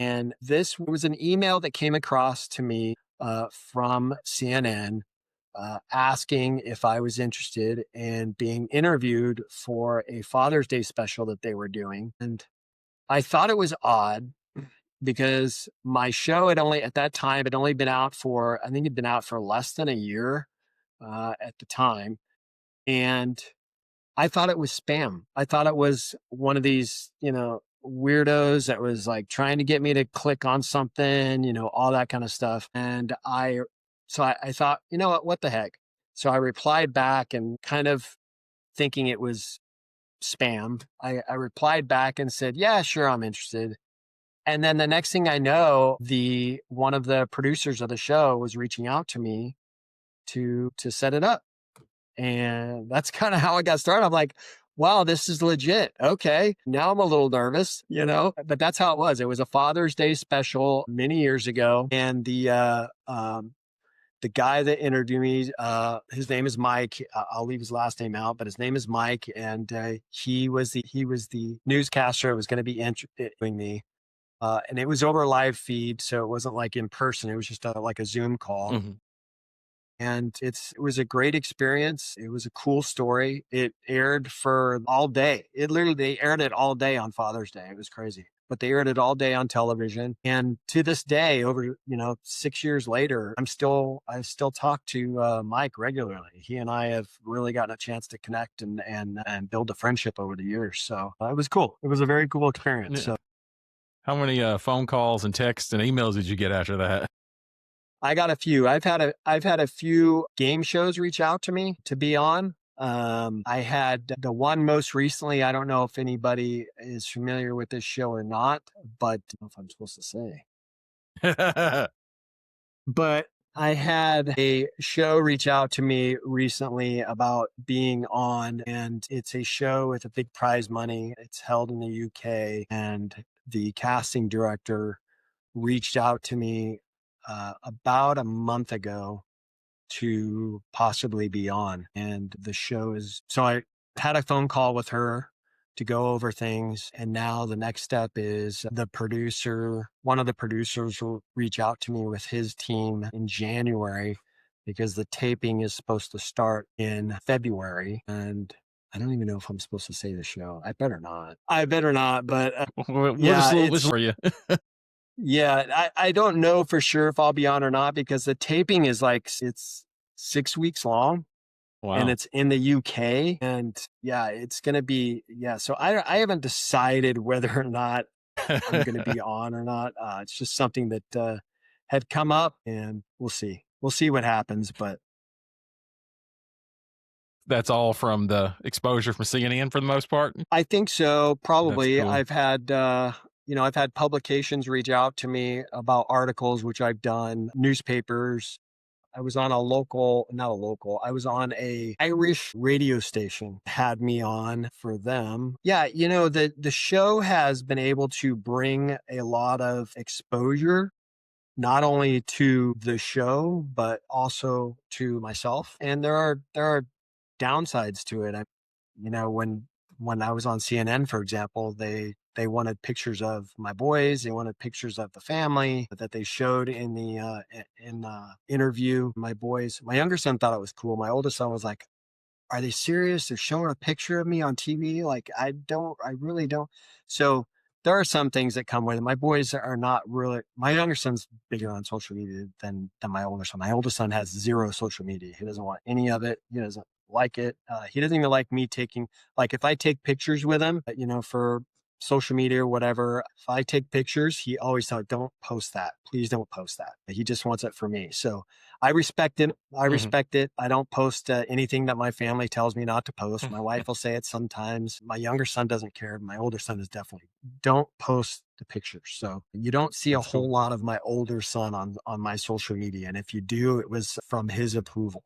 And this was an email that came across to me from CNN asking if I was interested in being interviewed for a Father's Day special that they were doing. And I thought it was odd because my show had only, at that time, had only been out for, I think it'd been out for less than a year at the time. And I thought it was spam. I thought it was one of these, weirdos that was like trying to get me to click on something, all that kind of stuff. So I thought, you know what the heck? So I replied back and kind of thinking it was spam. I replied back and said, yeah, sure, I'm interested. And then the next thing I know, one of the producers of the show was reaching out to me to set it up. And that's kind of how I got started. I'm like, wow, this is legit. Okay. Now I'm a little nervous, but that's how it was. It was a Father's Day special many years ago. And the guy that interviewed me, his name is Mike. I'll leave his last name out, but his name is Mike. And he was the newscaster that was going to be interviewing me. And it was over a live feed. So it wasn't like in person. It was just like a Zoom call. Hmm. And it was a great experience. It was a cool story. It aired for all day. They aired it all day on Father's Day. It was crazy, but they aired it all day on television. And to this day, over, 6 years later, I still talk to Mike regularly. He and I have really gotten a chance to connect and build a friendship over the years. So it was cool. It was a very cool experience. Yeah. So How many phone calls and texts and emails did you get after that? I got a few. I've had a few game shows reach out to me to be on. I had the one most recently. I don't know if anybody is familiar with this show or not, but I don't know if I'm supposed to say. But I had a show reach out to me recently about being on, and it's a show with a big prize money. It's held in the UK, and the casting director reached out to me about a month ago to possibly be on. And the show is so I had a phone call with her to go over things. And now the next step is one of the producers will reach out to me with his team in January because the taping is supposed to start in February. And I don't even know if I'm supposed to say the show. I better not. But We'll just yeah, listen for you. yeah, I don't know for sure if I'll be on or not because the taping is it's 6 weeks long and Wow. it's in the UK. And yeah, it's going to be, yeah. So I haven't decided whether or not I'm going to be on or not. It's just something that had come up and we'll see. We'll see what happens. But That's all from the exposure from CNN for the most part. I think so. That's Probably. cool. I've had publications reach out to me about articles, which I've done, newspapers. I was on not a local, I was on a Irish radio station, had me on for them. Yeah, the show has been able to bring a lot of exposure, not only to the show, but also to myself. And there are downsides to it. When I was on CNN, for example, they wanted pictures of my boys. They wanted pictures of the family that they showed in the interview. My younger son thought it was cool. My oldest son was like, "Are they serious? They're showing a picture of me on TV? Like, I really don't." So there are some things that come with it. My boys are not really. My younger son's bigger on social media than my older son. My older son has zero social media. He doesn't want any of it. He doesn't like it. He doesn't even like me taking, like, if I take pictures with him, for social media or whatever. If I take pictures, he always thought, "Don't post that. Please don't post that." He just wants it for me. So I respect it. I Mhm. respect it. I don't post anything that my family tells me not to post. My wife will say it sometimes. My younger son doesn't care. My older son is definitely don't post the pictures. So you don't see a That's whole cool. lot of my older son on my social media. And if you do, it was from his approval.